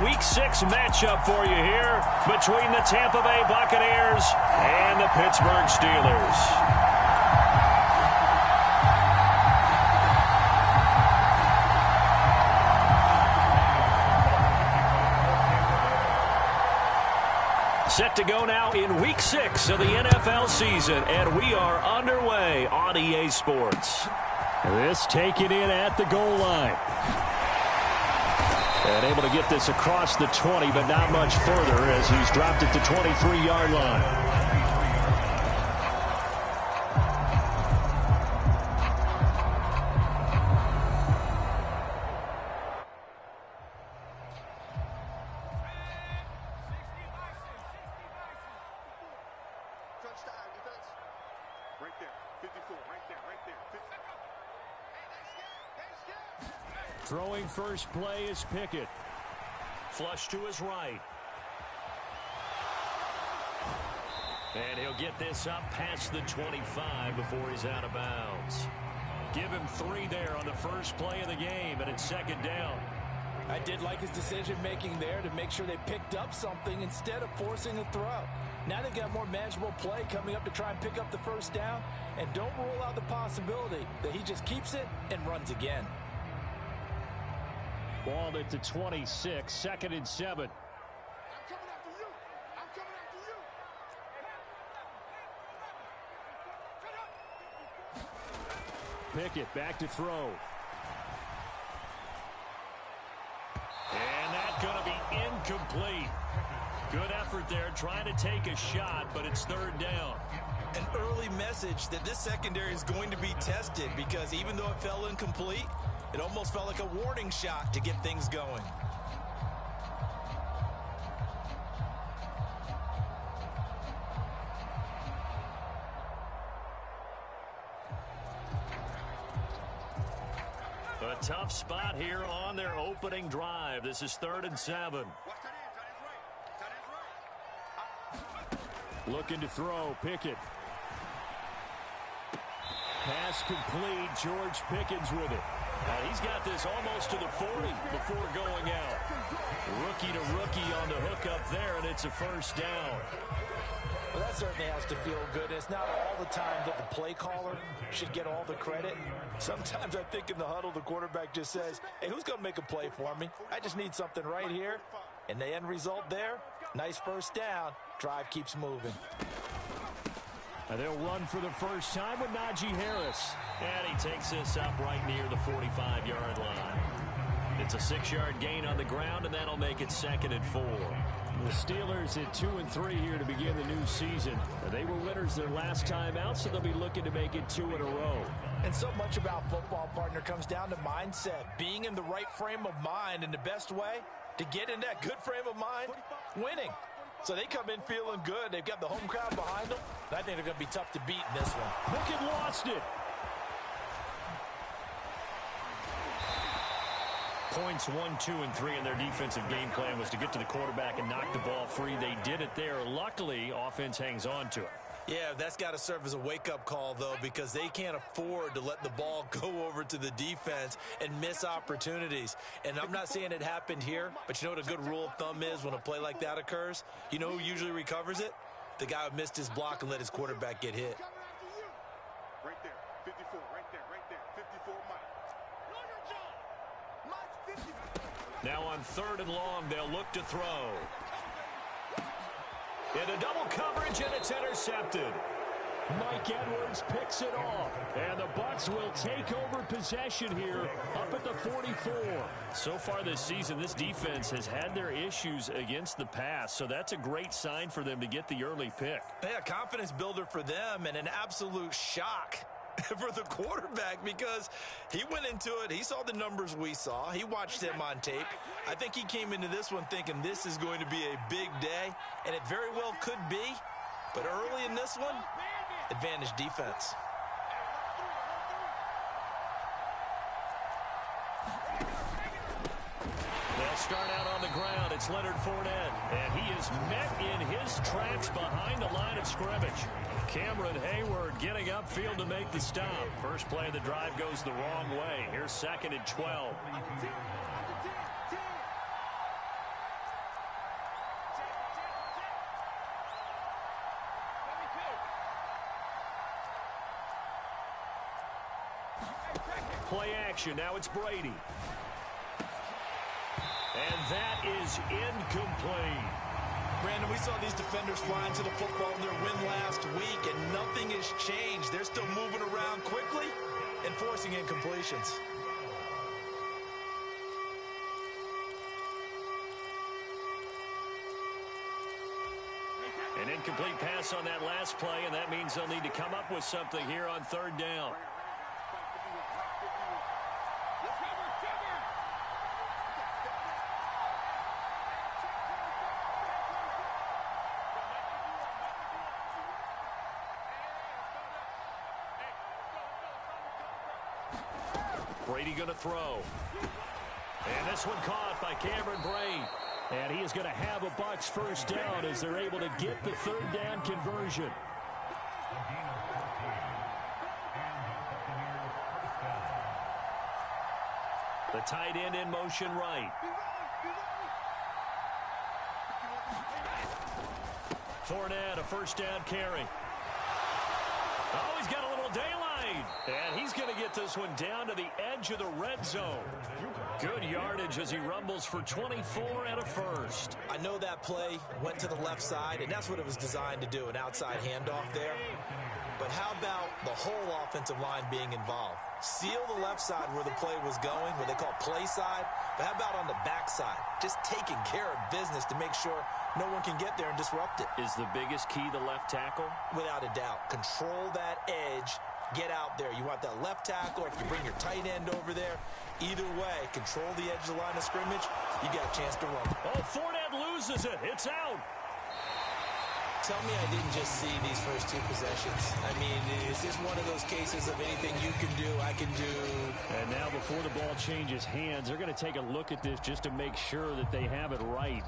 Week 6 matchup for you here between the Tampa Bay Buccaneers and the Pittsburgh Steelers. Set to go now in Week 6 of the NFL season, and we are underway on EA Sports. This taken in at the goal line. And able to get this across the 20, but not much further as he's dropped it to 23-yard line. Throwing first play is Pickett. Flush to his right. And he'll get this up past the 25 before he's out of bounds. Give him 3 there on the first play of the game, and it's second down. I did like his decision-making there to make sure they picked up something instead of forcing a throw. Now they've got more manageable play coming up to try and pick up the first down, and don't rule out the possibility that he just keeps it and runs again. Ball at the 26, 2nd and 7. I'm coming after you. I'm coming after you. Pickett back to throw. And that's going to be incomplete. Good effort there trying to take a shot, but it's 3rd down. An early message that this secondary is going to be tested because even though it fell incomplete, it almost felt like a warning shot to get things going. A tough spot here on their opening drive. This is 3rd and 7. Looking to throw, Pickett. Pass complete, George Pickens with it. He's got this almost to the 40 before going out. Rookie to rookie on the hook up there, and it's a first down. Well, that certainly has to feel good. It's not all the time that the play caller should get all the credit. Sometimes I think in the huddle, the quarterback just says, hey, who's going to make a play for me? I just need something right here. And the end result there, nice first down. Drive keeps moving. And they'll run for the first time with Najee Harris. And he takes this up right near the 45-yard line. It's a 6-yard gain on the ground, and that'll make it 2nd and 4. The Steelers at 2-3 here to begin the new season. They were winners their last time out, so they'll be looking to make it 2 in a row. And so much about football, partner, comes down to mindset. Being in the right frame of mind, and the best way to get in that good frame of mind, winning. So they come in feeling good. They've got the home crowd behind them. And I think they're going to be tough to beat in this one. Pickett lost it. Points 1, 2, and 3 in their defensive game plan was to get to the quarterback and knock the ball free. They did it there. Luckily, offense hangs on to it. Yeah, that's got to serve as a wake-up call, though, because they can't afford to let the ball go over to the defense and miss opportunities. And I'm not saying it happened here, but you know what a good rule of thumb is when a play like that occurs? You know who usually recovers it? The guy who missed his block and let his quarterback get hit. Right there, 54, right there, 54 Mike. Now on 3rd and long, they'll look to throw. In a double coverage, and it's intercepted. Mike Edwards picks it off. And the Bucs will take over possession here up at the 44. So far this season, this defense has had their issues against the pass, so that's a great sign for them to get the early pick. Yeah, confidence builder for them and an absolute shock for the quarterback because he went into it. He saw the numbers we saw. He watched them on tape. I think he came into this one thinking this is going to be a big day, and it very well could be. But early in this one, advantage defense. They'll start out on the ground. It's Leonard Fournette, and he is met in his tracks behind the line of scrimmage. Cameron Hayward getting upfield to make the stop. First play of the drive goes the wrong way. Here's 2nd and 12. play action. Now it's Brady. And that is incomplete. Brandon, we saw these defenders flying to the football in their win last week, and nothing has changed. They're still moving around quickly and forcing incompletions. An incomplete pass on that last play, and that means they'll need to come up with something here on third down. Brady going to throw. And this one caught by Cameron Brate. And he is going to have a Bucs first down as they're able to get the third down conversion. The tight end in motion right. Fournette, a first down carry. Oh, he's got a little daylight. And he's going to get this one down to the edge of the red zone. Good yardage as he rumbles for 24 and a first. I know that play went to the left side, and that's what it was designed to do, an outside handoff there. But how about the whole offensive line being involved? Seal the left side where the play was going, what they call play side. But how about on the back side? Just taking care of business to make sure no one can get there and disrupt it. Is the biggest key the left tackle? Without a doubt. Control that edge. Get out there. You want that left tackle. If you bring your tight end over there, either way, control the edge of the line of scrimmage. You got a chance to run. Oh, Fournette loses it. It's out. Tell me I didn't just see these first two possessions. I mean, is this one of those cases of anything you can do, I can do? And now before the ball changes hands, they're going to take a look at this just to make sure that they have it right.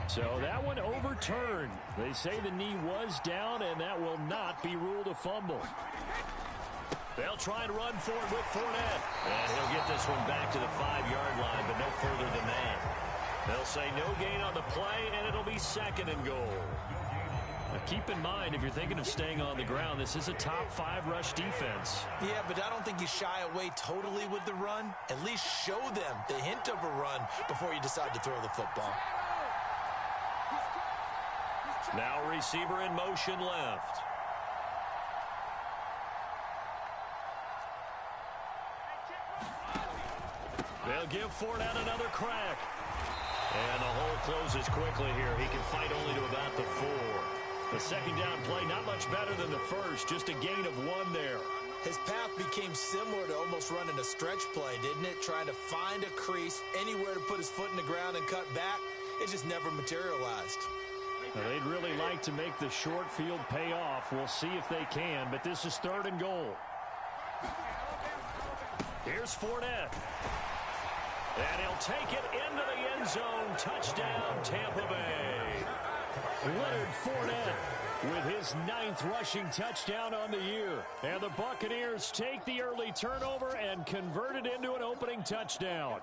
So that one overturned. They say the knee was down, and that will not be ruled a fumble. They'll try and run for it with Fournette. And he'll get this one back to the 5-yard line, but no further than that. They'll say no gain on the play, and it'll be second and goal. Now keep in mind, if you're thinking of staying on the ground, this is a top 5 rush defense. Yeah, but I don't think you shy away totally with the run. At least show them the hint of a run before you decide to throw the football. Now receiver in motion left. They'll give Fournette another crack. And the hole closes quickly here. He can fight only to about the 4. The second down play, not much better than the first. Just a gain of 1 there. His path became similar to almost running a stretch play, didn't it? Trying to find a crease, anywhere to put his foot in the ground and cut back. It just never materialized. Now, they'd really like to make the short field pay off. We'll see if they can, but this is third and goal. Here's Fournette. And he'll take it into the end zone. Touchdown, Tampa Bay. Leonard Fournette with his 9th rushing touchdown on the year. And the Buccaneers take the early turnover and convert it into an opening touchdown.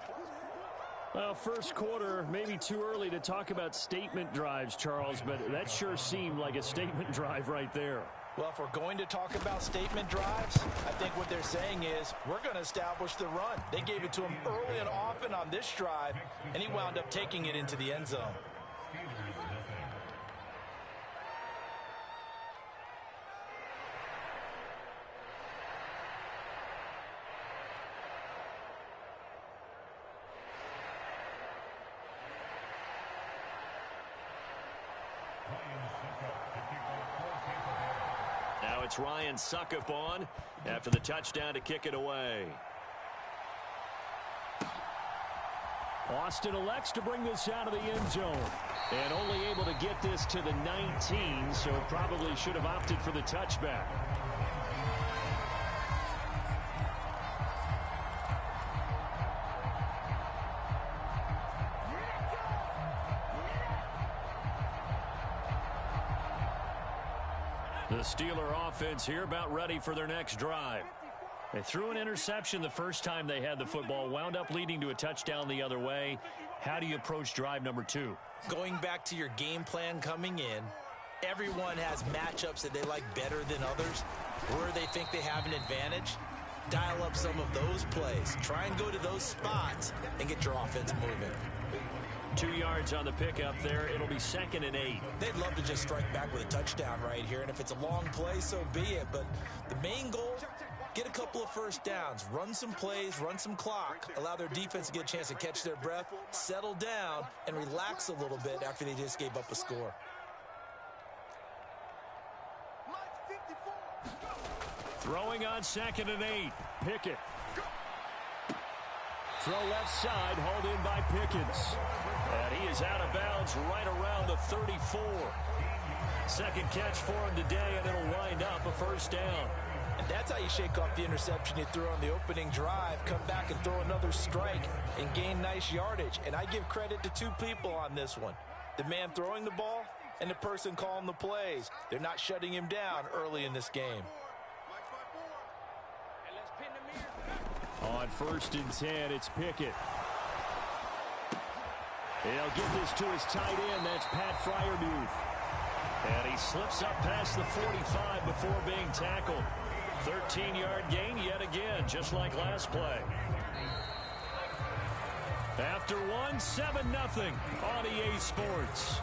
Well, first quarter, maybe too early to talk about statement drives, Charles, but that sure seemed like a statement drive right there. Well, if we're going to talk about statement drives, I think what they're saying is we're going to establish the run. They gave it to him early and often on this drive, and he wound up taking it into the end zone. Now it's Ryan Suckup on after the touchdown to kick it away. Austin elects to bring this out of the end zone. And only able to get this to the 19, so probably should have opted for the touchback. The Steeler offense here about ready for their next drive. They threw an interception the first time they had the football, wound up leading to a touchdown the other way. How do you approach drive number 2? Going back to your game plan coming in, everyone has matchups that they like better than others. Where they think they have an advantage, dial up some of those plays. Try and go to those spots and get your offense moving. 2 yards on the pickup there. It'll be 2nd and 8. They'd love to just strike back with a touchdown right here, and if it's a long play, so be it. But the main goal, get a couple of first downs, run some plays, run some clock, allow their defense to get a chance to catch their breath, settle down, and relax a little bit after they just gave up a score. Throwing on 2nd and 8. Pickett. Throw left side, hauled in by Pickens. And he is out of bounds right around the 34. Second catch for him today, and it'll wind up a first down. And that's how you shake off the interception you threw on the opening drive, come back and throw another strike and gain nice yardage. And I give credit to 2 people on this one. The man throwing the ball and the person calling the plays. They're not shutting him down early in this game. On 1st and 10, it's Pickett. He'll get this to his tight end. That's Pat Freiermuth. And he slips up past the 45 before being tackled. 13-yard gain yet again, just like last play. After one, 7-0 on EA Sports.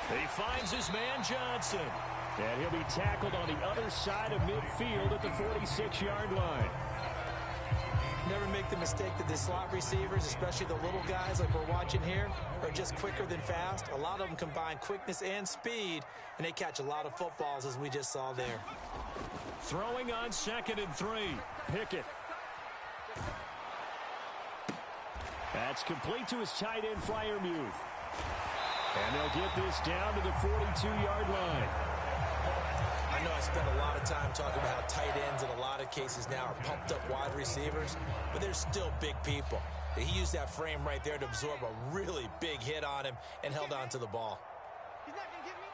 He finds his man Johnson. And he'll be tackled on the other side of midfield at the 46-yard line. Never make the mistake that the slot receivers, especially the little guys like we're watching here, are just quicker than fast. A lot of them combine quickness and speed, and they catch a lot of footballs, as we just saw there. Throwing on 2nd and 3. Pickett. That's complete to his tight end, Freiermuth. And they'll get this down to the 42-yard line. I know I spent a lot of time talking about how tight ends in a lot of cases now are pumped up wide receivers, but they're still big people. He used that frame right there to absorb a really big hit on him and held on to the ball. He's not going to get me.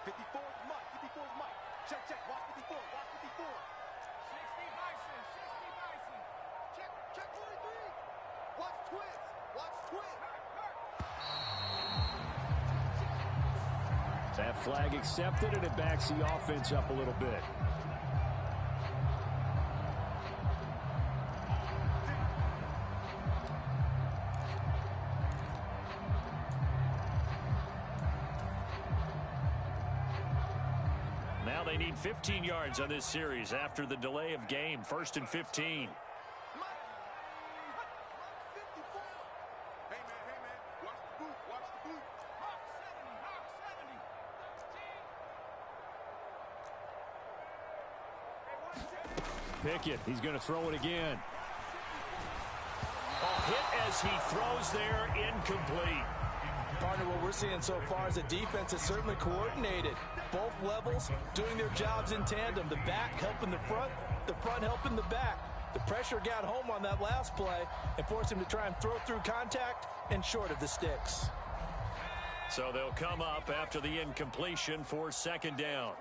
54 is Mike. 54 is Mike. Check, check. Watch 54. Watch 54. 60 Bison. 60 Bison. Check, check 43. Watch twins. Watch twins. That flag accepted, and it backs the offense up a little bit. Now they need 15 yards on this series after the delay of game. 1st and 15. Pickett, he's going to throw it again. A hit as he throws there, incomplete. Partner, what we're seeing so far is the defense is certainly coordinated. Both levels doing their jobs in tandem. The back helping the front helping the back. The pressure got home on that last play and forced him to try and throw through contact and short of the sticks. So they'll come up after the incompletion for 2nd down.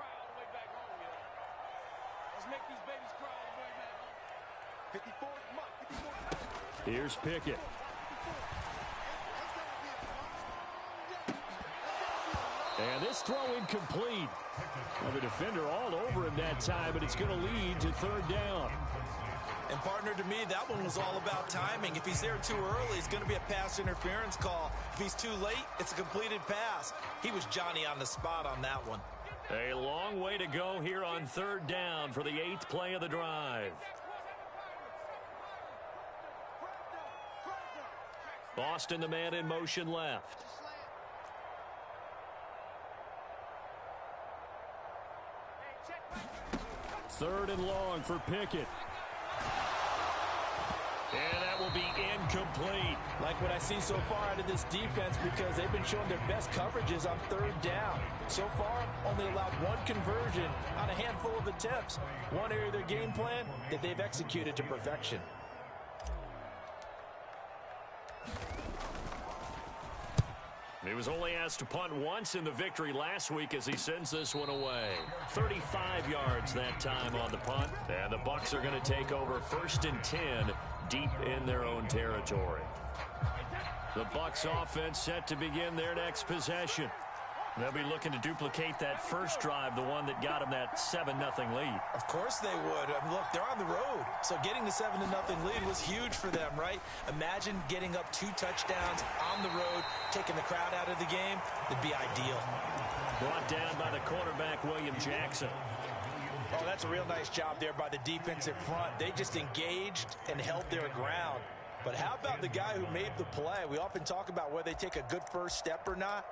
Here's Pickett. And this throw incomplete. Well, the defender all over him that time, but it's going to lead to 3rd down. And partner, to me, that one was all about timing. If he's there too early, it's going to be a pass interference call. If he's too late, it's a completed pass. He was Johnny on the spot on that one. A long way to go here on 3rd down for the 8th play of the drive. Boston, the man in motion left. Third and long for Pickett. And that will be incomplete. Like what I see so far out of this defense, because they've been showing their best coverages on third down. So far, only allowed one conversion on a handful of attempts. One area of their game plan that they've executed to perfection. He was only asked to punt once in the victory last week as he sends this one away. 35 yards that time on the punt. And the Bucs are going to take over 1st and 10 deep in their own territory. The Bucs offense set to begin their next possession. They'll be looking to duplicate that first drive, the one that got them that 7-0 lead. Of course they would. Look, they're on the road. So getting the 7-0 lead was huge for them, right? Imagine getting up 2 touchdowns on the road, taking the crowd out of the game. It'd be ideal. Brought down by the quarterback, William Jackson. Oh, that's a real nice job there by the defensive front. They just engaged and held their ground. But how about the guy who made the play? We often talk about whether they take a good first step or not.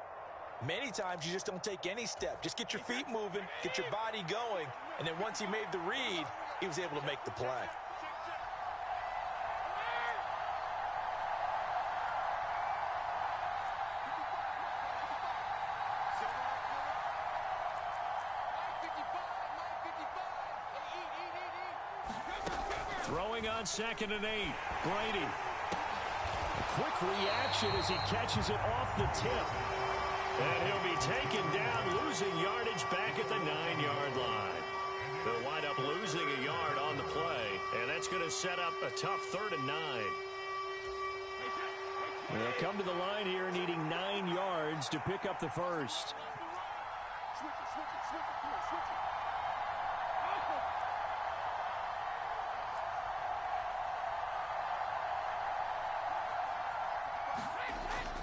Many times you just don't take any step. Just get your feet moving, get your body going, and then once he made the read, he was able to make the play. Throwing on 2nd and 8. Brady. A quick reaction as he catches it off the tip. And he'll be taken down, losing yardage back at the 9-yard line. They'll wind up losing a yard on the play, and that's going to set up a tough 3rd and 9. They'll come to the line here needing 9 yards to pick up the first.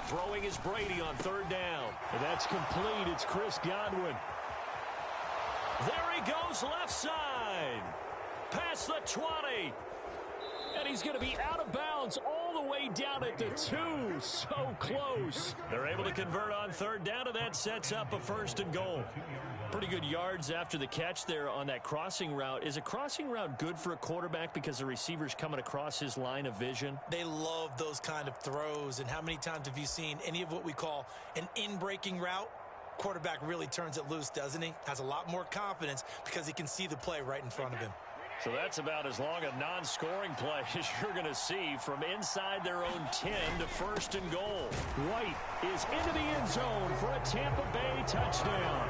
Throwing is Brady on 3rd down. And that's complete. It's Chris Godwin. There he goes left side. Past the 20. And he's going to be out of bounds all the way down at the 2. So close. They're able to convert on 3rd down, and that sets up a 1st and goal. Pretty good yards after the catch there on that crossing route. Is a crossing route good for a quarterback because the receiver's coming across his line of vision? They love those kind of throws. And how many times have you seen any of what we call an in-breaking route? Quarterback really turns it loose, doesn't he? Has a lot more confidence because he can see the play right in front of him. So that's about as long a non-scoring play as you're going to see from inside their own 10 to 1st and goal. White is into the end zone for a Tampa Bay touchdown.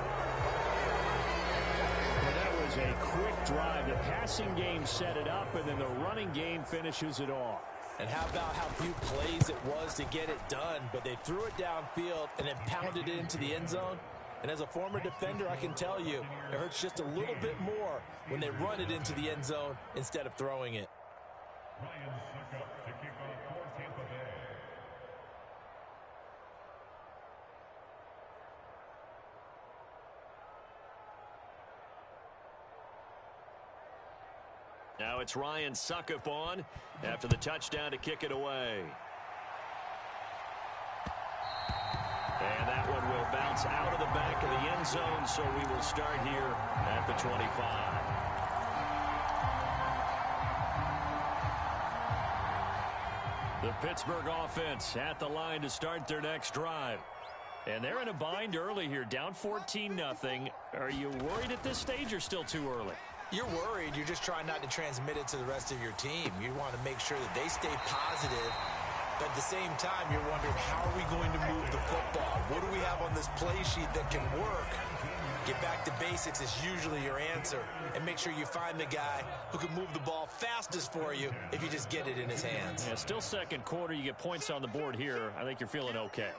Well, that was a quick drive. The passing game set it up, and then the running game finishes it off. And how about how few plays it was to get it done, but they threw it downfield and then pounded it into the end zone. And as a former defender, I can tell you, it hurts just a little bit more when they run it into the end zone instead of throwing it. Now it's Ryan Suckup on after the touchdown to kick it away. And that one will bounce out of the back of the end zone, so we will start here at the 25. The Pittsburgh offense at the line to start their next drive. And they're in a bind early here, down 14-0. Are you worried at this stage or still too early? You're worried. You're just trying not to transmit it to the rest of your team. You want to make sure that they stay positive. But at the same time, you're wondering, how are we going to move the football? What do we have on this play sheet that can work? Get back to basics is usually your answer. And make sure you find the guy who can move the ball fastest for you if you just get it in his hands. Yeah, still 2nd quarter. You get points on the board here. I think you're feeling okay.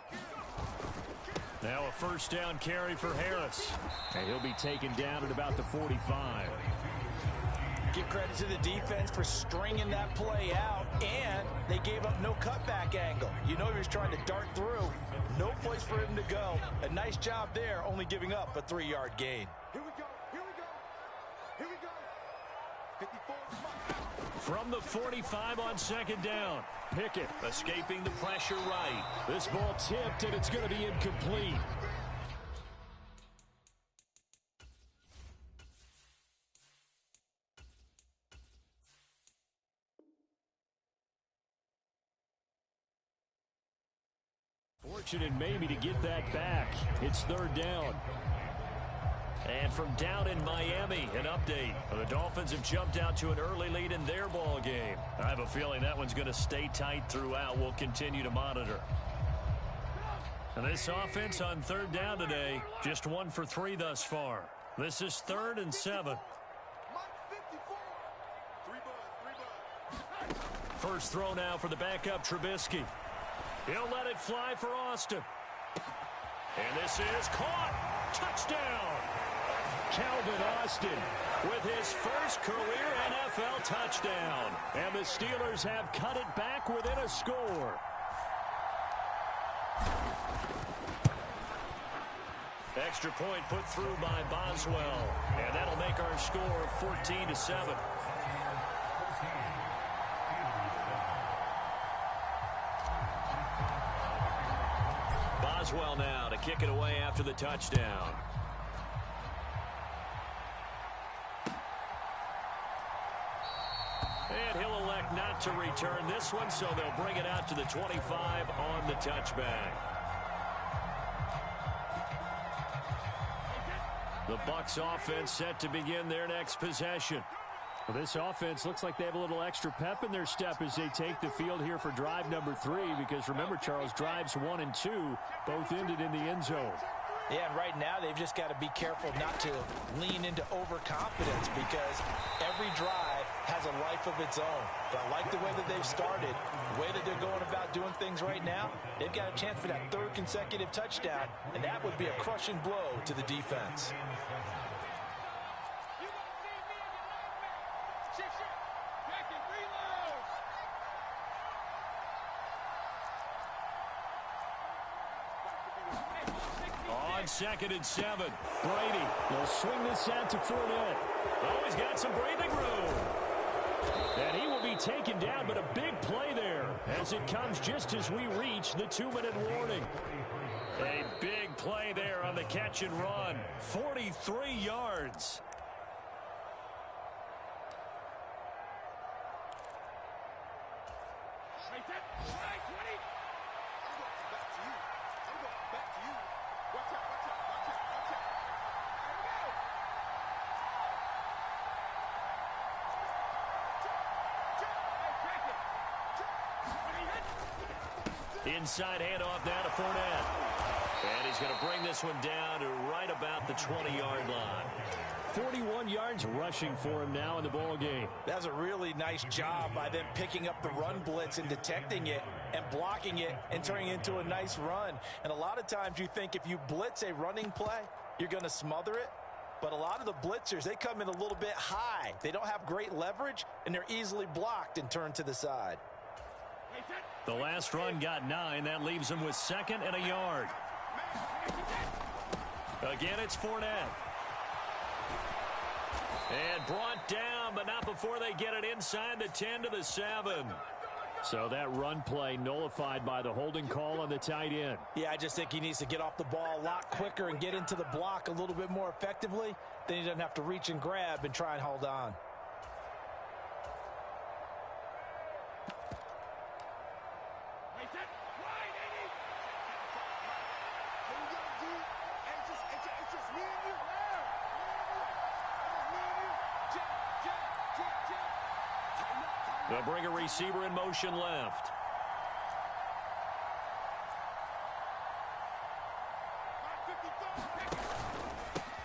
Now a 1st down carry for Harris. And he'll be taken down at about the 45. Give credit to the defense for stringing that play out, and they gave up no cutback angle. You know he was trying to dart through. No place for him to go. A nice job there, only giving up a 3-yard gain. Here we go. Here we go. Here we go. 54. From the 45 on 2nd down. Pickett escaping the pressure right. This ball tipped, and it's going to be incomplete. fortunate maybe to get that back. It's third down. And from down in Miami, an update. The Dolphins have jumped out to an early lead in their ball game. I have a feeling that one's going to stay tight throughout. We'll continue to monitor. And this offense on third down today, just 1 for 3 thus far. This is 3rd and 7. First throw now for the backup Trubisky. He'll let it fly for Austin. And this is caught. Touchdown. Calvin Austin with his first career NFL touchdown. And the Steelers have cut it back within a score. Extra point put through by Boswell. And that'll make our score 14-7. Boswell now to kick it away after the touchdown. And he'll elect not to return this one, so they'll bring it out to the 25 on the touchback. The Bucs offense set to begin their next possession. Well, this offense looks like they have a little extra pep in their step as they take the field here for drive number 3, because remember, Charles, drives 1 and 2 both ended in the end zone. Yeah, and right now they've just got to be careful not to lean into overconfidence, because every drive has a life of its own. But I like the way that they've started, the way that they're going about doing things right now. They've got a chance for that 3rd consecutive touchdown, and that would be a crushing blow to the defense. On 2nd and 7, Brady will swing this out to Fournette. Oh, he's got some breathing room. And he will be taken down, but a big play there as it comes just as we reach the 2-minute warning. A big play there on the catch and run. 43 yards. Inside handoff now to Fournette. And he's going to bring this one down to right about the 20-yard line. 41 yards rushing for him now in the ball game. That's a really nice job by them picking up the run blitz and detecting it and blocking it and turning it into a nice run. And a lot of times you think if you blitz a running play, you're going to smother it. But a lot of the blitzers, they come in a little bit high. They don't have great leverage, and they're easily blocked and turned to the side. The last run got 9. That leaves him with 2nd and a yard. Again, it's Fournette. And brought down, but not before they get it inside the 10 to the 7. So that run play nullified by the holding call on the tight end. Yeah, I just think he needs to get off the ball a lot quicker and get into the block a little bit more effectively. Then he doesn't have to reach and grab and try and hold on. They'll bring a receiver in motion left.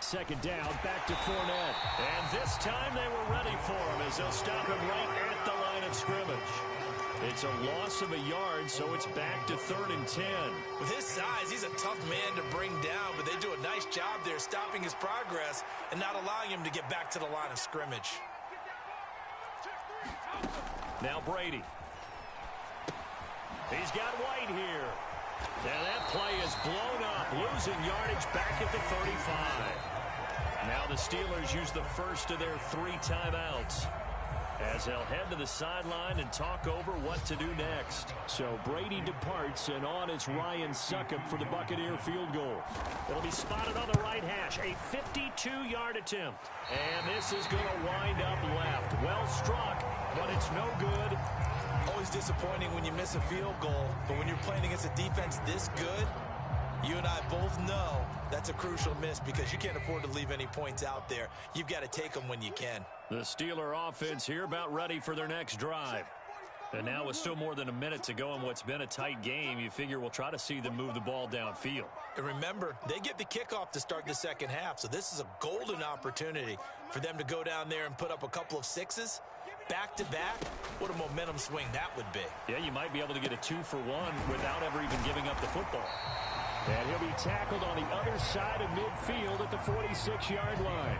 Second down, back to Fournette. And this time they were ready for him as they'll stop him right at the line of scrimmage. It's a loss of a yard, so it's back to 3rd and 10. With his size, he's a tough man to bring down, but they do a nice job there stopping his progress and not allowing him to get back to the line of scrimmage. Now Brady. He's got White here. And that play is blown up, losing yardage back at the 35. Now the Steelers use the first of their 3 timeouts as they'll head to the sideline and talk over what to do next. So Brady departs, and on it's Ryan Succop for the Buccaneer field goal. It'll be spotted on the right hash, a 52-yard attempt. And this is going to wind up left. Well struck, but it's no good. Always disappointing when you miss a field goal, but when you're playing against a defense this good, you and I both know that's a crucial miss because you can't afford to leave any points out there. You've got to take them when you can. The Steeler offense here about ready for their next drive. And now with still more than a minute to go in what's been a tight game, you figure we'll try to see them move the ball downfield. And remember, they get the kickoff to start the second half, so this is a golden opportunity for them to go down there and put up a couple of sixes. Back-to-back, what a momentum swing that would be. Yeah, you might be able to get a 2-for-1 without ever even giving up the football. And he'll be tackled on the other side of midfield at the 46-yard line.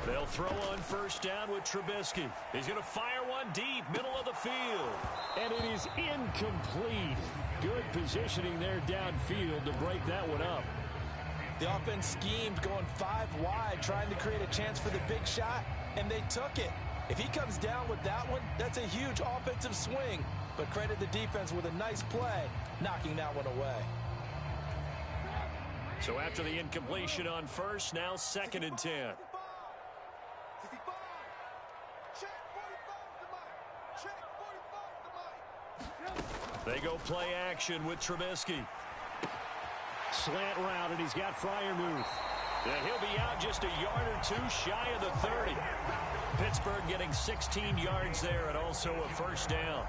They'll throw on first down with Trubisky. He's going to fire one deep, middle of the field. And it is incomplete. Good positioning there downfield to break that one up. The offense schemed going 5 wide, trying to create a chance for the big shot, and they took it. If he comes down with that one, that's a huge offensive swing. But credit the defense with a nice play, knocking that one away. So after the incompletion on first, now 2nd and 10. They go play action with Trubisky. Slant route, and he's got Freiermuth. And he'll be out just a yard or two shy of the 30. Pittsburgh getting 16 yards there and also a first down.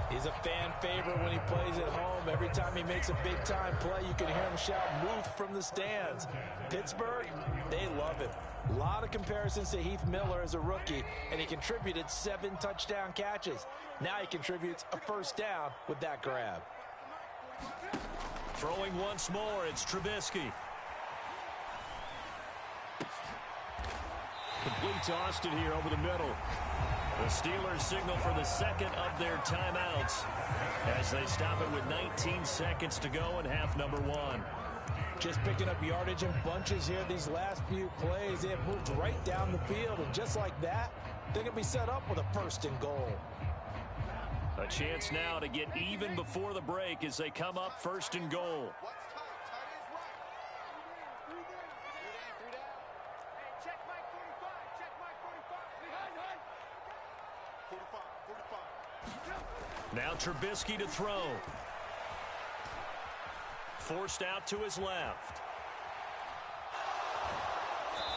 He's a fan favorite when he plays at home. Every time he makes a big-time play, you can hear him shout, "Muth," from the stands. Pittsburgh, they love him. A lot of comparisons to Heath Miller as a rookie, and he contributed 7 touchdown catches. Now he contributes a first down with that grab. Throwing once more, it's Trubisky. Complete to Austin here over the middle. The Steelers signal for the second of their timeouts as they stop it with 19 seconds to go in half number 1. Just picking up yardage in bunches here these last few plays. They have moved right down the field, and just like that, they can be set up with a 1st and goal. A chance now to get even before the break as they come up 1st and goal. Now Trubisky to throw. Forced out to his left.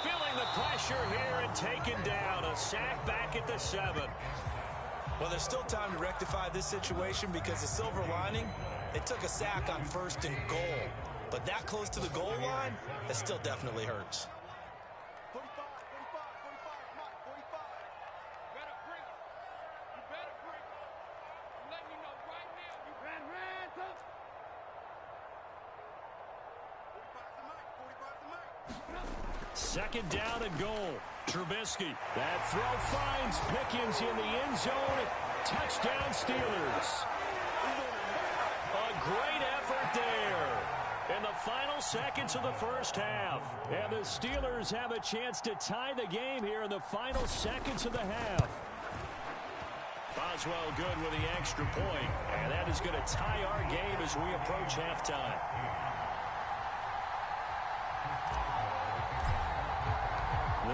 Feeling the pressure here and taken down. A sack back at the 7. Well, there's still time to rectify this situation because the silver lining, they took a sack on 1st and goal. But that close to the goal line, that still definitely hurts. 45, 45, 45, Mike, 45. You better bring it. You better bring it. I'm letting you know right now. You ran ransom. 45's the Mike, 45's the Mike. 2nd down and goal. Trubisky. That throw finds Pickens in the end zone. Touchdown Steelers. A great effort there in the final seconds of the first half. And the Steelers have a chance to tie the game here in the final seconds of the half. Boswell good with the extra point. And that is going to tie our game as we approach halftime.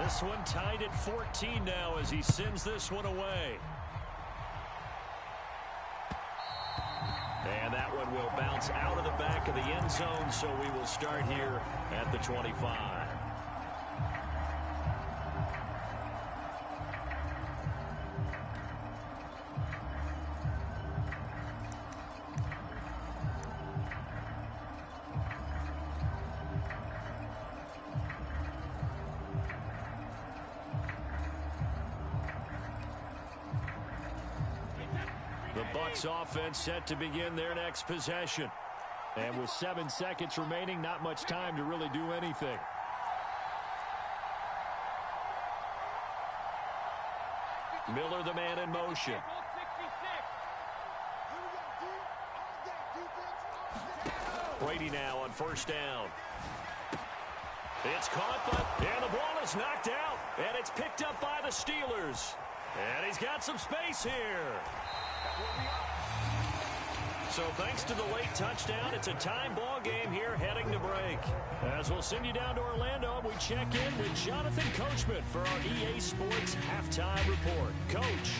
This one tied at 14 now as he sends this one away. And that one will bounce out of the back of the end zone, so we will start here at the 25. The Bucs offense set to begin their next possession. And with 7 seconds remaining, not much time to really do anything. Miller, the man in motion. Brady now on 1st down. It's caught, and the ball is knocked out. And it's picked up by the Steelers. And he's got some space here. So thanks to the late touchdown, it's a time ball game here heading to break. As we'll send you down to Orlando, we check in with Jonathan Coachman for our EA Sports Halftime Report. Coach.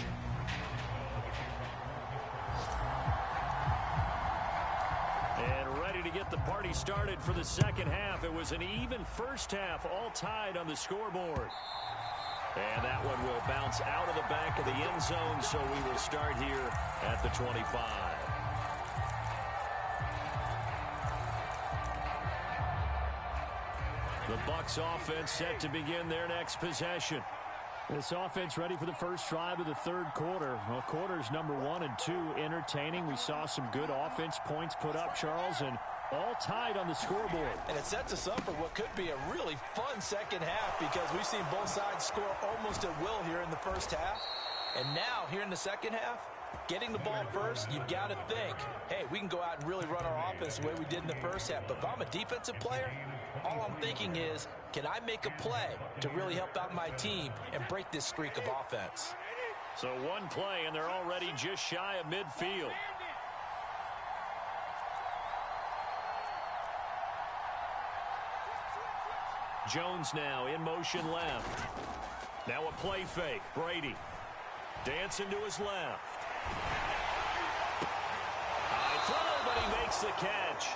And ready to get the party started for the second half. It was an even first half, all tied on the scoreboard. And that one will bounce out of the back of the end zone, so we will start here at the 25. The Bucs offense set to begin their next possession. This offense ready for the first drive of the third quarter. Well, quarters number 1 and 2 entertaining. We saw some good offense points put up, Charles, and all tied on the scoreboard. And it sets us up for what could be a really fun second half because we've seen both sides score almost at will here in the first half. And now, here in the second half, getting the ball first, you've got to think, hey, we can go out and really run our offense the way we did in the first half. But if I'm a defensive player, all I'm thinking is, can I make a play to really help out my team and break this streak of offense? So one play, and they're already just shy of midfield. Jones now in motion left. Now a play fake. Brady dancing to his left. High throw, but he makes the catch.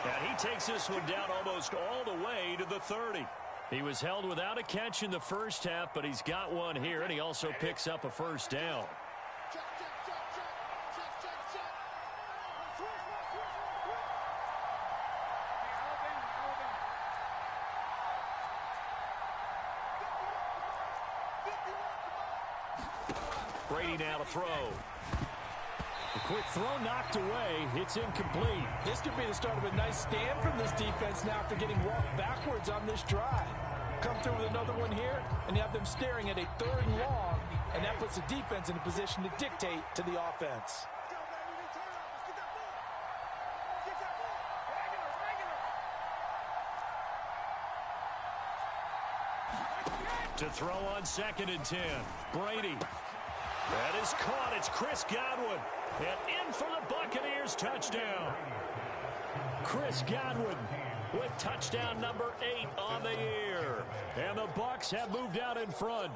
And he takes this one down almost all the way to the 30. He was held without a catch in the first half, but he's got one here, and he also picks up a first down. Brady now to throw. A quick throw knocked away. It's incomplete. This could be the start of a nice stand from this defense now after getting walked backwards on this drive. Come through with another one here, and you have them staring at a 3rd and long, and that puts the defense in a position to dictate to the offense. To throw on 2nd and 10. Brady. That is caught. It's Chris Godwin. And in for the Buccaneers touchdown. Chris Godwin with touchdown number 8 on the year. And the Bucs have moved out in front.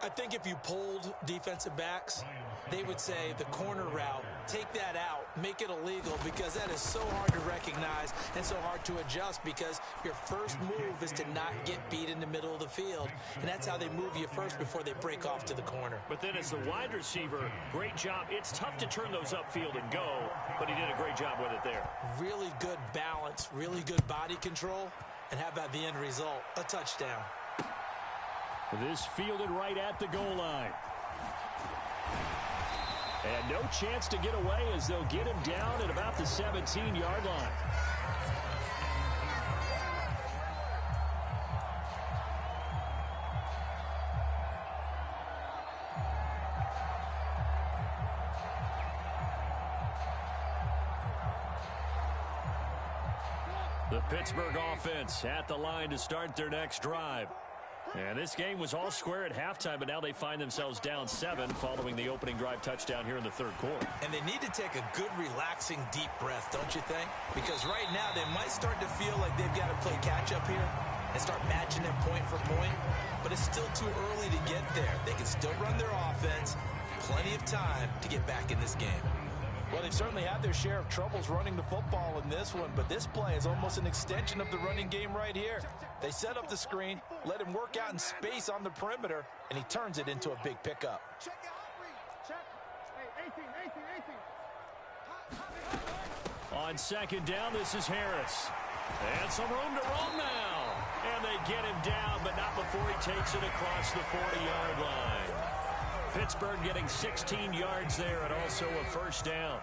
I think if you polled defensive backs, they would say the corner route, take that out, make it illegal, because that is so hard to recognize and so hard to adjust because your first move is to not get beat in the middle of the field. And that's how they move you first before they break off to the corner. But then as the wide receiver, great job. It's tough to turn those upfield and go, but he did a great job with it there. Really good balance, really good body control. And how about the end result? A touchdown. This fielded right at the goal line. And no chance to get away as they'll get him down at about the 17-yard line. The Pittsburgh offense at the line to start their next drive. And this game was all square at halftime, but now they find themselves down 7 following the opening drive touchdown here in the third quarter. And they need to take a good, relaxing, deep breath, don't you think? Because right now they might start to feel like they've got to play catch-up here and start matching them point for point. But it's still too early to get there. They can still run their offense. Plenty of time to get back in this game. Well, they've certainly had their share of troubles running the football in this one, but this play is almost an extension of the running game right here. They set up the screen, let him work out in space on the perimeter, and he turns it into a big pickup. On 2nd down, this is Harris. And some room to roam now. And they get him down, but not before he takes it across the 40-yard line. Pittsburgh getting 16 yards there and also a first down.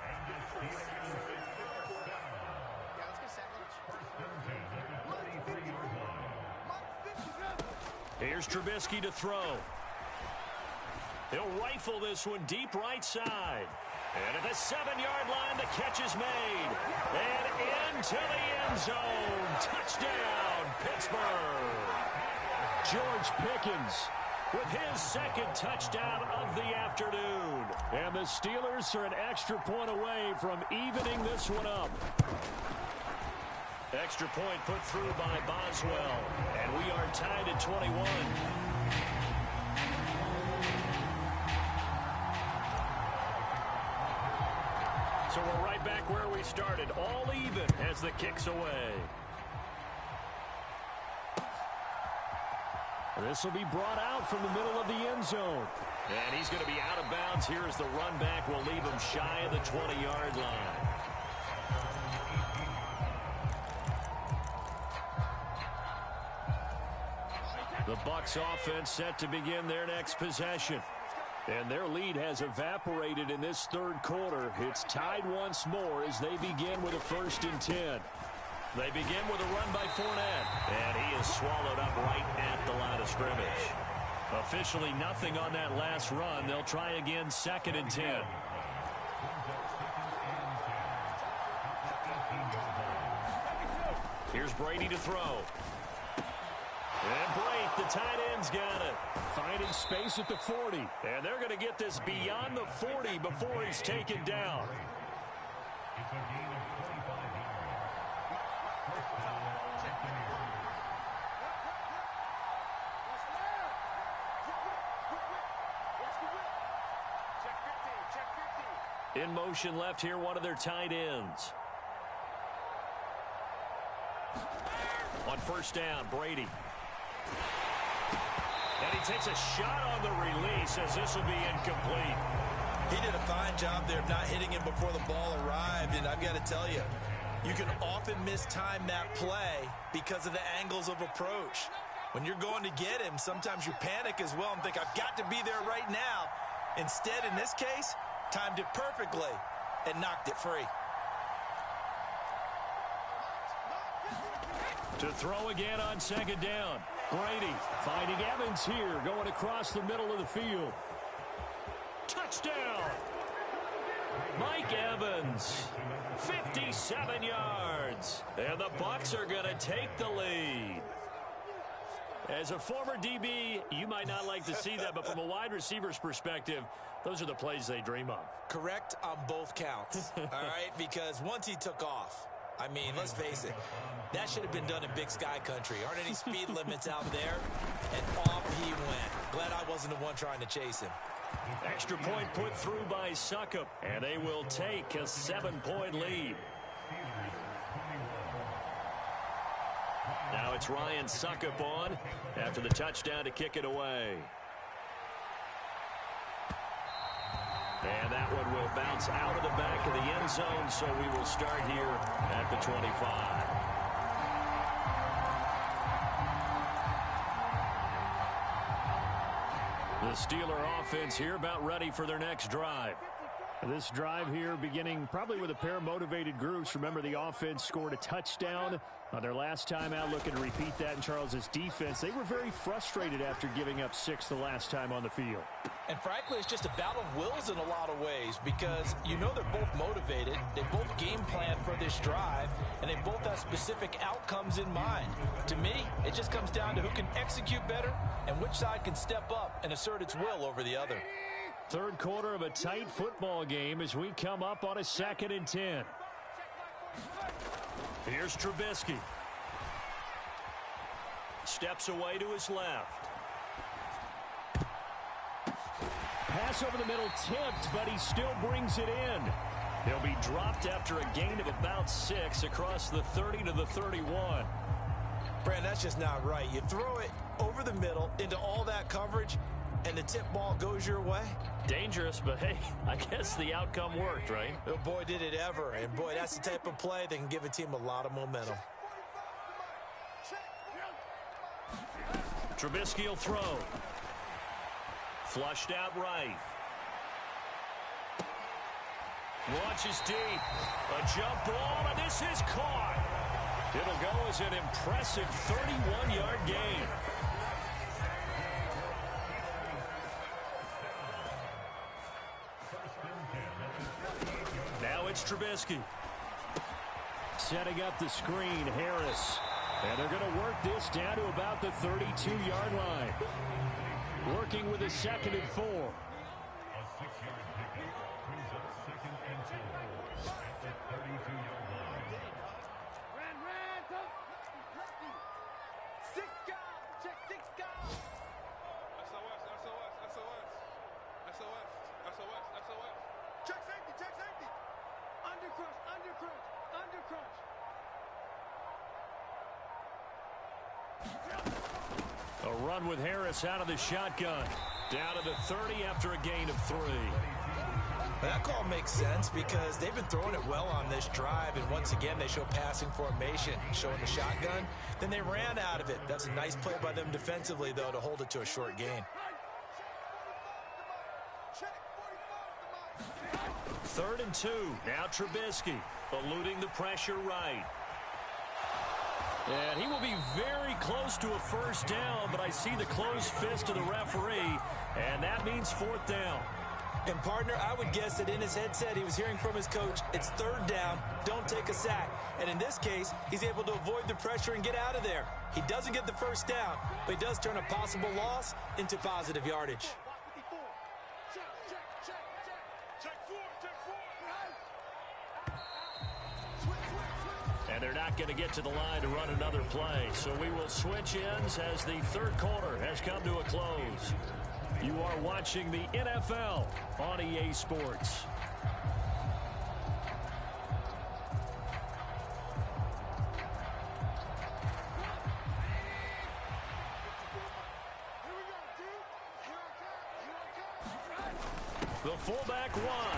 Here's Trubisky to throw. He'll rifle this one deep right side. And at the 7-yard line, the catch is made. And into the end zone. Touchdown, Pittsburgh. George Pickens with his second touchdown of the afternoon. And the Steelers are an extra point away from evening this one up. Extra point put through by Boswell. And we are tied at 21. So we're right back where we started, all even as the kick's away. This will be brought out from the middle of the end zone. And he's going to be out of bounds here as the run back will leave him shy of the 20-yard line. The Bucs offense set to begin their next possession. And their lead has evaporated in this third quarter. It's tied once more as they begin with a 1st and 10. They begin with a run by Fournette. And he is swallowed up right at the line of scrimmage. Officially nothing on that last run. They'll try again 2nd and 10. Here's Brady to throw. And Brate, the tight end's got it. Finding space at the 40. And they're going to get this beyond the 40 before he's taken down. In motion left here, one of their tight ends. On 1st down, Brady. And he takes a shot on the release as this will be incomplete. He did a fine job there of not hitting him before the ball arrived, and I've got to tell you, you can often mistime that play because of the angles of approach. When you're going to get him, sometimes you panic as well and think, I've got to be there right now. Instead, in this case, timed it perfectly and knocked it free. To throw again on 2nd down. Brady finding Evans here, going across the middle of the field. Touchdown! Mike Evans, 57 yards. And the Bucs are going to take the lead. As a former DB, you might not like to see that, but from a wide receiver's perspective, those are the plays they dream of. Correct on both counts, all right? Because once he took off, I mean, let's face it, that should have been done in Big Sky country. Aren't any speed limits out there? And off he went. Glad I wasn't the one trying to chase him. Extra point put through by Succop, and they will take a 7-point lead. Now it's Ryan Succop on after the touchdown to kick it away. And that one will bounce out of the back of the end zone, so we will start here at the 25. The Steeler offense here about ready for their next drive. This drive here beginning probably with a pair of motivated groups. Remember, the offense scored a touchdown on their last time out, looking to repeat that in Charles's defense. They were very frustrated after giving up 6 the last time on the field. And frankly, it's just a battle of wills in a lot of ways because you know they're both motivated. They both game plan for this drive, and they both have specific outcomes in mind. To me, it just comes down to who can execute better and which side can step up and assert its will over the other. Third quarter of a tight football game as we come up on a 2nd and 10. Here's Trubisky. Steps away to his left. Pass over the middle tipped, but he still brings it in. He'll be dropped after a gain of about 6 across the 30 to the 31. Brand, that's just not right. You throw it over the middle into all that coverage, and the tip ball goes your way. Dangerous, but hey, I guess the outcome worked, right? Oh, boy, did it ever. And, boy, that's the type of play that can give a team a lot of momentum. Trubisky will throw. Flushed out right. Launches deep. A jump ball, and this is caught. It'll go as an impressive 31-yard gain. Now it's Trubisky. Setting up the screen, Harris. And they're going to work this down to about the 32-yard line. Working with a 2nd and 4. A 6-yard pickup brings up 2nd and 2 at the 32-yard line. Six guys. Check 6 guys. SOS, SOS, SOS. SOS, SOS, SOS. Check safety. Check safety. Under crush. Under crush. Under crush. A run with Harris out of the shotgun. Down to the 30 after a gain of 3. That call makes sense because they've been throwing it well on this drive, and once again they show passing formation, showing the shotgun. Then they ran out of it. That's a nice play by them defensively, though, to hold it to a short gain. Check 45. 3rd and 2. Now Trubisky eluding the pressure right. And he will be very close to a first down, but I see the closed fist of the referee, and that means 4th down. And, partner, I would guess that in his headset he was hearing from his coach, it's 3rd down, don't take a sack. And in this case, he's able to avoid the pressure and get out of there. He doesn't get the first down, but he does turn a possible loss into positive yardage. And they're not going to get to the line to run another play. So we will switch ends as the 3rd quarter has come to a close. You are watching the NFL on EA Sports. The fullback won.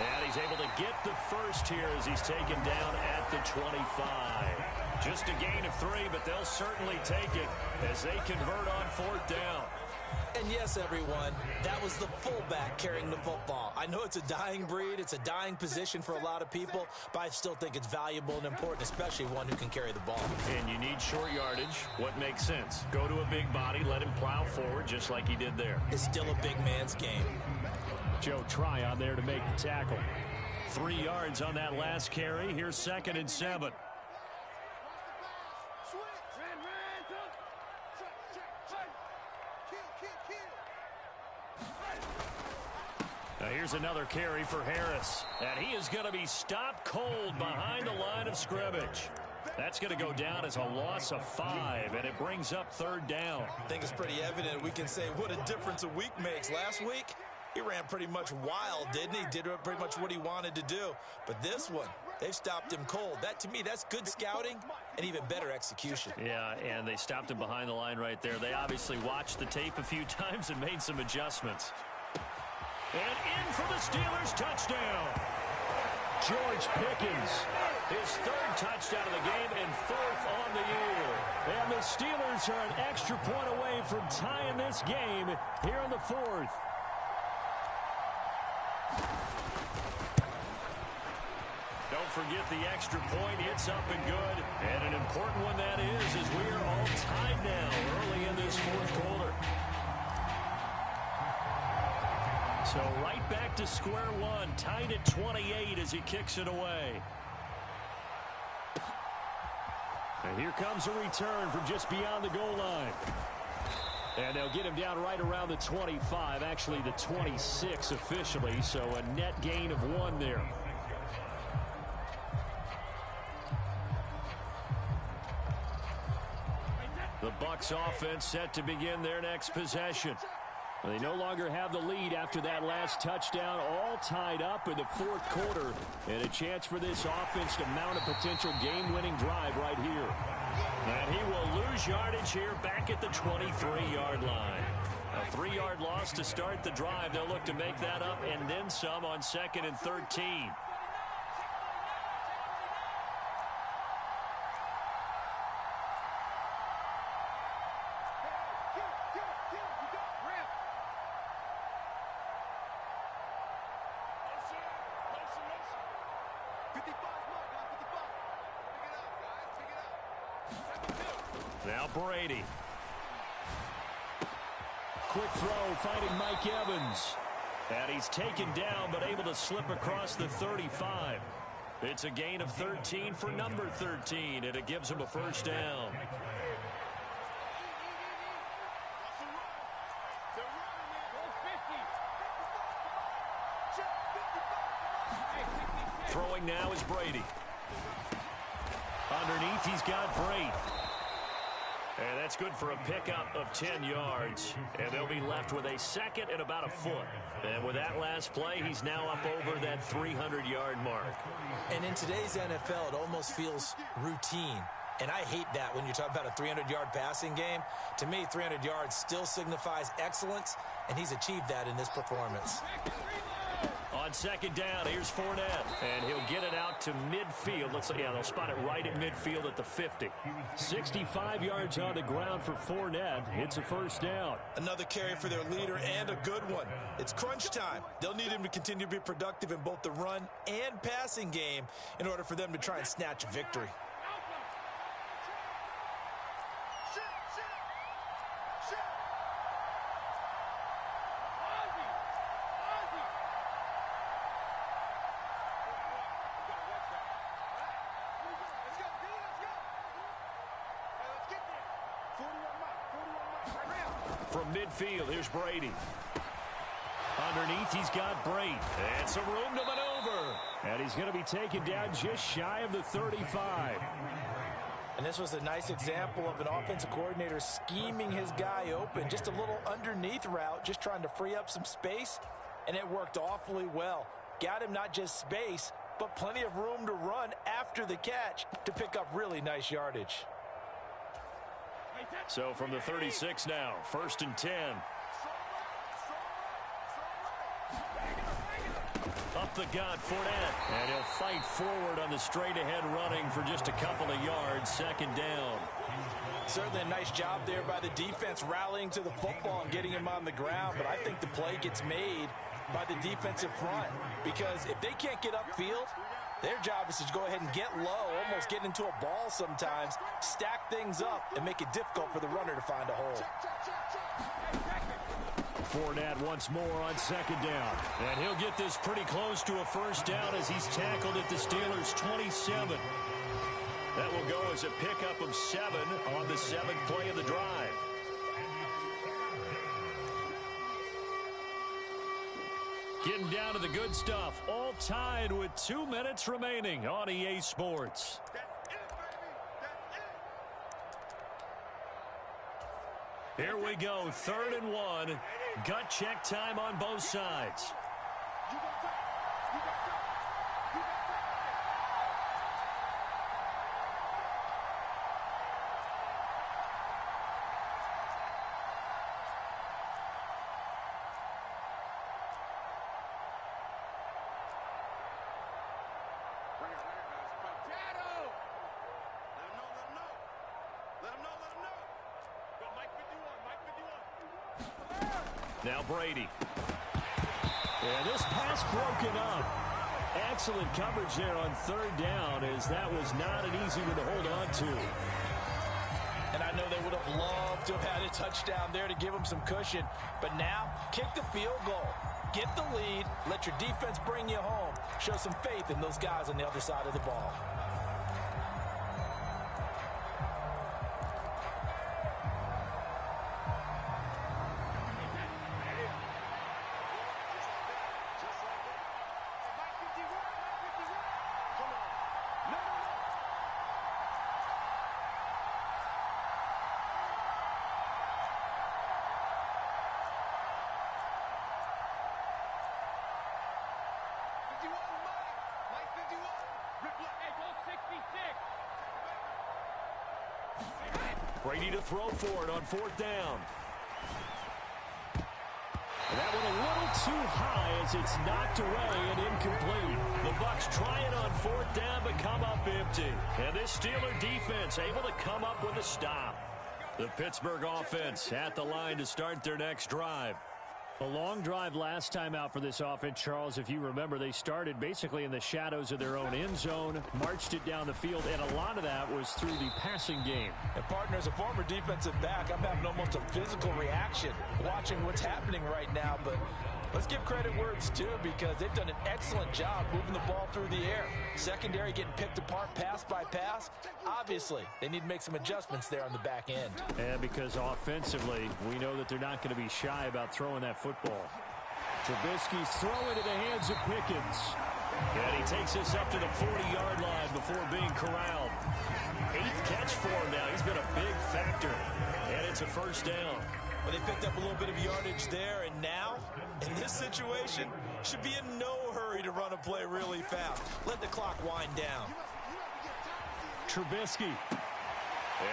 And he's able to get the first here as he's taken down at the 25. Just a gain of 3, but they'll certainly take it as they convert on 4th down. And yes, everyone, that was the fullback carrying the football. I know it's a dying breed, it's a dying position for a lot of people, but I still think it's valuable and important, especially one who can carry the ball. And you need short yardage. What makes sense? Go to a big body, let him plow forward just like he did there. It's still a big man's game. Joe Tryon there to make the tackle. 3 yards on that last carry. Here's 2nd and 7. Now here's another carry for Harris. And he is going to be stopped cold behind the line of scrimmage. That's going to go down as a loss of 5, and it brings up 3rd down. I think it's pretty evident. We can say what a difference a week makes. Last week, he ran pretty much wild, didn't he? Did pretty much what he wanted to do. But this one, they've stopped him cold. That, to me, that's good scouting and even better execution. Yeah, and they stopped him behind the line right there. They obviously watched the tape a few times and made some adjustments. And in for the Steelers touchdown. George Pickens, his 3rd touchdown of the game and 4th on the year. And the Steelers are an extra point away from tying this game here in the 4th. Don't forget the extra point. It's up and good. And an important one that is, as we are all tied now early in this 4th quarter. So right back to square one, tied at 28 as he kicks it away. And here comes a return from just beyond the goal line. And they'll get him down right around the 25, actually the 26 officially, so a net gain of 1 there. The Bucs offense set to begin their next possession. They no longer have the lead after that last touchdown, all tied up in the 4th quarter, and a chance for this offense to mount a potential game-winning drive right here. And he will lose yardage here back at the 23-yard line. A 3-yard loss to start the drive. They'll look to make that up and then some on 2nd and 13. Now Brady. Quick throw, finding Mike Evans. And he's taken down, but able to slip across the 35. It's a gain of 13 for number 13, and it gives him a first down. Throwing now is Brady. Underneath, he's got Brady. And that's good for a pickup of 10 yards. And they'll be left with a second and about a foot. And with that last play, he's now up over that 300-yard mark. And in today's NFL, it almost feels routine. And I hate that when you're talking about a 300-yard passing game. To me, 300 yards still signifies excellence, and he's achieved that in this performance. On second down, here's Fournette, and he'll get it out to midfield. Looks like, yeah, they'll spot it right at midfield at the 50. 65 yards on the ground for Fournette. It's a first down. Another carry for their leader and a good one. It's crunch time. They'll need him to continue to be productive in both the run and passing game in order for them to try and snatch a victory. From midfield, here's Brady. Underneath, he's got Brady. And some room to maneuver. And he's going to be taken down just shy of the 35. And this was a nice example of an offensive coordinator scheming his guy open. Just a little underneath route, just trying to free up some space. And it worked awfully well. Got him not just space, but plenty of room to run after the catch to pick up really nice yardage. So from the 36 now, first and 10. Up the gut, Fournette. And he'll fight forward on the straight-ahead running for just a couple of yards, second down. Certainly a nice job there by the defense rallying to the football and getting him on the ground. But I think the play gets made by the defensive front. Because if they can't get upfield, their job is to go ahead and get low, almost get into a ball sometimes, stack things up, and make it difficult for the runner to find a hole. Fournette once more on second down. And he'll get this pretty close to a first down as he's tackled at the Steelers' 27. That will go as a pickup of 7 on the 7th play of the drive. Getting down to the good stuff. All tied with 2 minutes remaining on EA Sports. Here we go. 3rd and 1. Gut check time on both sides. Now Brady. And this pass broken up. Excellent coverage there on 3rd down, as that was not an easy one to hold on to. And I know they would have loved to have had a touchdown there to give them some cushion. But now, kick the field goal. Get the lead. Let your defense bring you home. Show some faith in those guys on the other side of the ball. Brady to throw for it on 4th down. That one a little too high as it's knocked away and incomplete. The Bucs try it on 4th down but come up empty. And this Steeler defense able to come up with a stop. The Pittsburgh offense at the line to start their next drive. A long drive last time out for this offense, Charles. If you remember, they started basically in the shadows of their own end zone, marched it down the field, and a lot of that was through the passing game. And, partner, as a former defensive back, I'm having almost a physical reaction watching what's happening right now. But let's give credit where it's due, because they've done an excellent job moving the ball through the air. Secondary getting picked apart pass by pass. Obviously, they need to make some adjustments there on the back end. And because offensively, we know that they're not going to be shy about throwing that football. Trubisky's throw into the hands of Pickens. And he takes this up to the 40-yard line before being corralled. 8th catch for him now. He's been a big factor. And it's a first down. Well, they picked up a little bit of yardage there, and now, in this situation, should be in no hurry to run a play really fast. Let the clock wind down. Trubisky.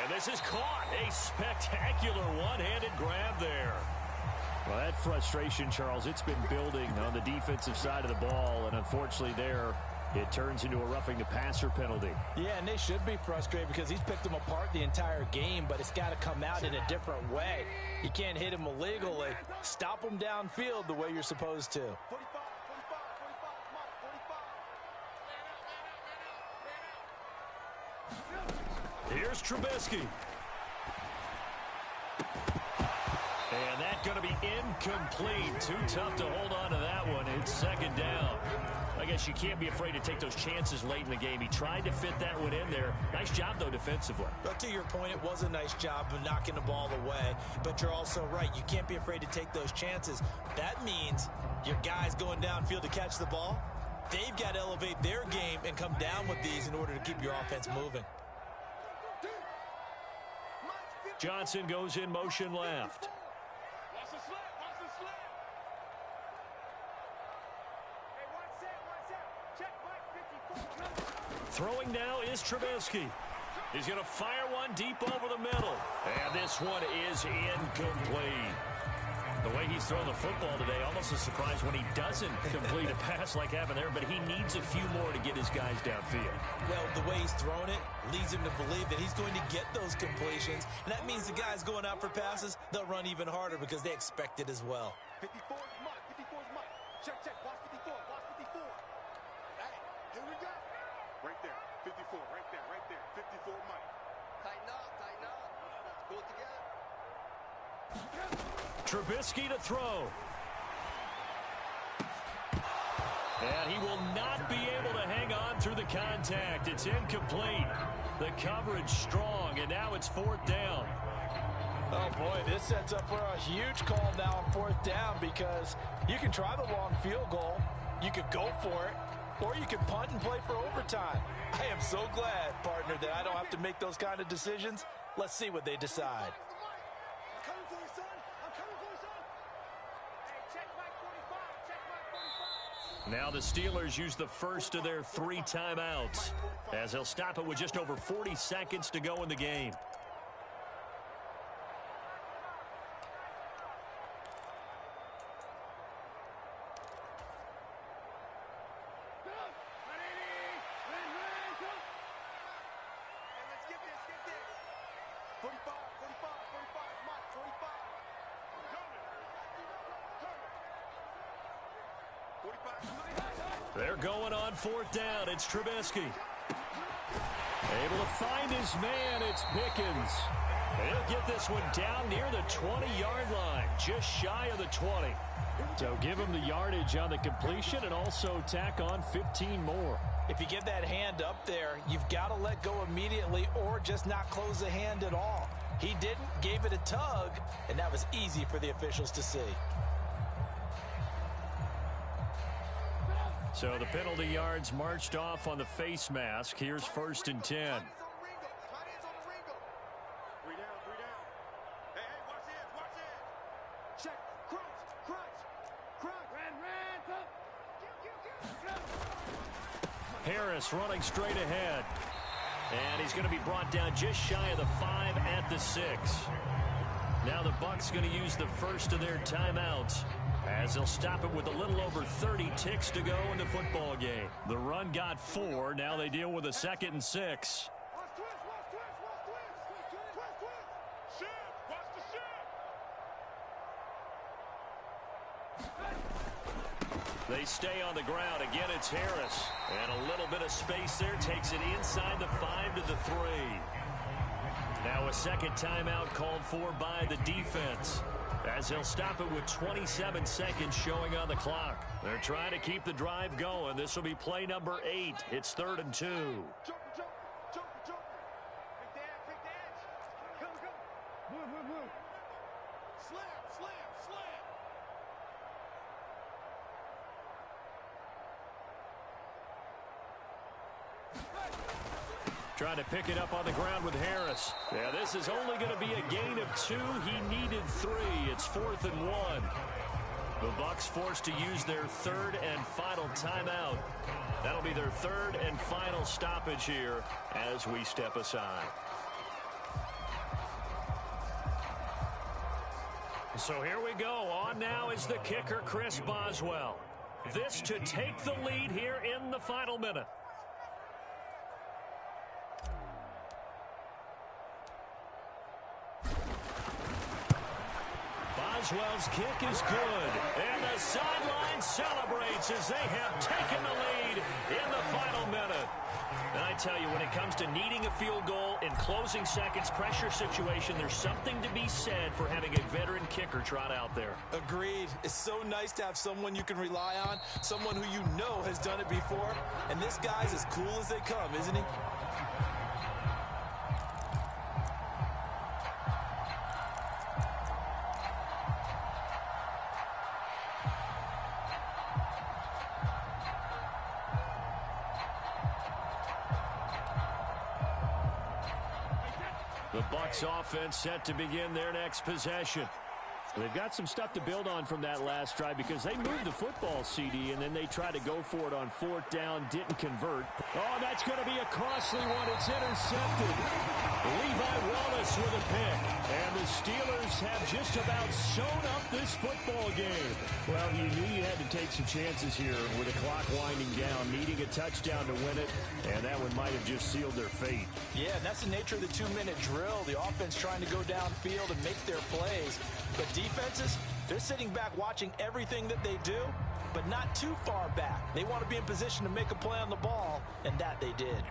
And this is caught. A spectacular one-handed grab there. Well, that frustration, Charles, it's been building on the defensive side of the ball, and unfortunately there, it turns into a roughing the passer penalty. Yeah, and they should be frustrated because he's picked them apart the entire game, but it's got to come out in a different way. You can't hit him illegally. Stop him downfield the way you're supposed to. 45, 45, 45, Mike, 45. Here's Trubisky. And that's going to be incomplete. Too tough to hold on to that one. It's second down. I guess you can't be afraid to take those chances late in the game. He tried to fit that one in there. Nice job, though, defensively. But to your point, it was a nice job of knocking the ball away. But you're also right. You can't be afraid to take those chances. That means your guys going downfield to catch the ball, they've got to elevate their game and come down with these in order to keep your offense moving. Johnson goes in motion left. Watch the slip. Watch the slip. Hey, one set. Check, Mike, 54. Throwing now is Trubisky. He's going to fire one deep over the middle. And this one is incomplete. The way he's thrown the football today, almost a surprise when he doesn't complete a pass like happened there, but he needs a few more to get his guys downfield. Well, the way he's thrown it leads him to believe that he's going to get those completions, and that means the guys going out for passes, they'll run even harder because they expect it as well. 54 is Mike. 54 is Mike. Check, check. Watch 54. Watch 54. Hey, here we go. Right there. 54. Right there. Right there. 54, Mike. Tighten up. Tighten up. Let's pull it together. Trubisky to throw. And he will not be able to hang on through the contact. It's incomplete. The coverage strong, and now it's 4th down. Oh, boy, this sets up for a huge call now on 4th down because you can try the long field goal, you could go for it, or you can punt and play for overtime. I am so glad, partner, that I don't have to make those kind of decisions. Let's see what they decide. I'm coming for you, son. I'm coming for you, son. Hey, check Mike 45. Check Mike 45. Now the Steelers use the first of their 3 timeouts as they'll stop it with just over 40 seconds to go in the game. Hey, let's get this. Get this. 45, 45, 45, Mike, 45. They're going on 4th down. It's Trubisky. Able to find his man. It's Pickens. He'll get this one down near the 20-yard line, just shy of the 20. So give him the yardage on the completion and also tack on 15 more. If you get that hand up there, you've got to let go immediately or just not close the hand at all. He didn't, gave it a tug, and that was easy for the officials to see. So the penalty yards marched off on the face mask. Here's 1st and 10. Tight ends on the Ringo. 3 down. 3 down. Hey, watch it. Watch it. Check. Crunch. Harris running straight ahead. And he's going to be brought down just shy of the 5 at the 6. Now the Bucs going to use the first of their timeouts as they'll stop it with a little over 30 ticks to go in the football game. The run got 4. Now they deal with a 2nd and 6. Watch twist. Shift. Watch the shift. They stay on the ground. Again, it's Harris. And a little bit of space there. Takes it inside the 5 to the 3. Now a 2nd timeout called for by the defense, as they'll stop it with 27 seconds showing on the clock. They're trying to keep the drive going. This will be play number 8. It's 3rd and 2. Jumper. Big dad. Come. Move. Slam. Trying to pick it up on the ground with Harris. Yeah, this is only going to be a gain of 2. He needed 3. It's 4th and 1. The Bucs forced to use their 3rd and final timeout. That'll be their 3rd and final stoppage here as we step aside. So here we go. On now is the kicker, Chris Boswell. This to take the lead here in the final minute. Boswell's kick is good. And the sideline celebrates as they have taken the lead in the final minute. And I tell you, when it comes to needing a field goal in closing seconds, pressure situation, there's something to be said for having a veteran kicker trot out there. Agreed. It's so nice to have someone you can rely on, someone who you know has done it before. And this guy's as cool as they come, isn't he? The Bucs offense set to begin their next possession. They've got some stuff to build on from that last drive because they moved the football, CD, and then they tried to go for it on 4th down, didn't convert. Oh, that's going to be a costly one. It's intercepted. Levi Wallace with a pick. And the Steelers have just about sewn up this football game. Well, you knew you had to take some chances here with the clock winding down, needing a touchdown to win it, and that one might have just sealed their fate. Yeah, and that's the nature of the 2-minute drill. The offense trying to go downfield and make their plays. But defenses, they're sitting back watching everything that they do, but not too far back. They want to be in position to make a play on the ball, and that they did.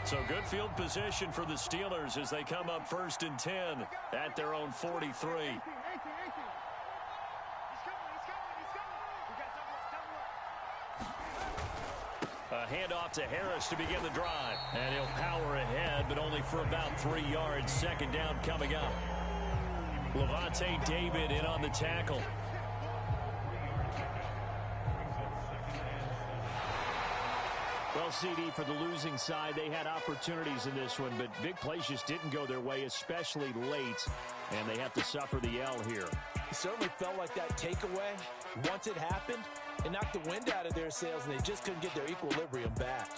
So good field position for the Steelers as they come up 1st and 10 at their own 43. A handoff to Harris to begin the drive. And he'll power ahead, but only for about 3 yards. 2nd down coming up. Levante David in on the tackle. Well, CD, for the losing side, they had opportunities in this one, but big plays just didn't go their way, especially late, and they have to suffer the L here. It certainly felt like that takeaway. Once it happened, it knocked the wind out of their sails, and they just couldn't get their equilibrium back.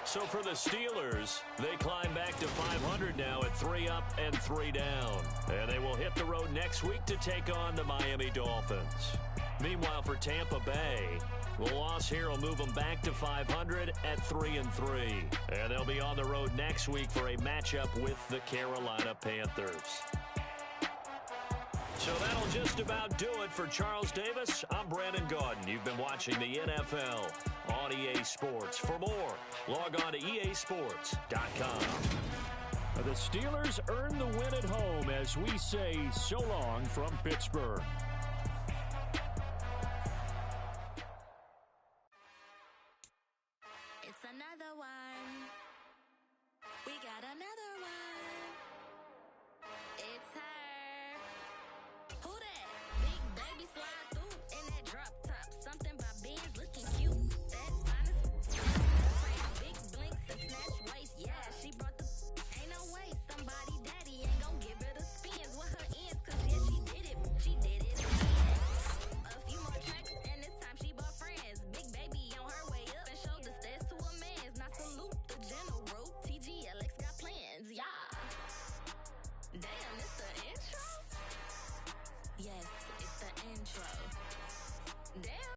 So for the Steelers, they climb back to 500 now at 3 up and 3 down. And they will hit the road next week to take on the Miami Dolphins. Meanwhile, for Tampa Bay, the loss here will move them back to 500 at 3 and 3. And they'll be on the road next week for a matchup with the Carolina Panthers. So that'll just about do it for Charles Davis. I'm Brandon Gaudin. You've been watching the NFL on EA Sports. For more, log on to easports.com. The Steelers earn the win at home as we say so long from Pittsburgh. It's another one. We got another one. It's her. Who that? Big baby slide through in that drop top. Something by Ben's looking cute. That's honest. Big blinks and snatch waist. Yeah, she brought the. Ain't no way somebody daddy ain't gon' give her the spins with her ends. Cause yeah, she did it. She did it again. A few more tracks and this time she bought friends. Big baby on her way up and showed the stairs to a man's. Now salute the general. TGLX got plans. Yeah. Damn, it's the intro? Yes, it's the intro. Damn.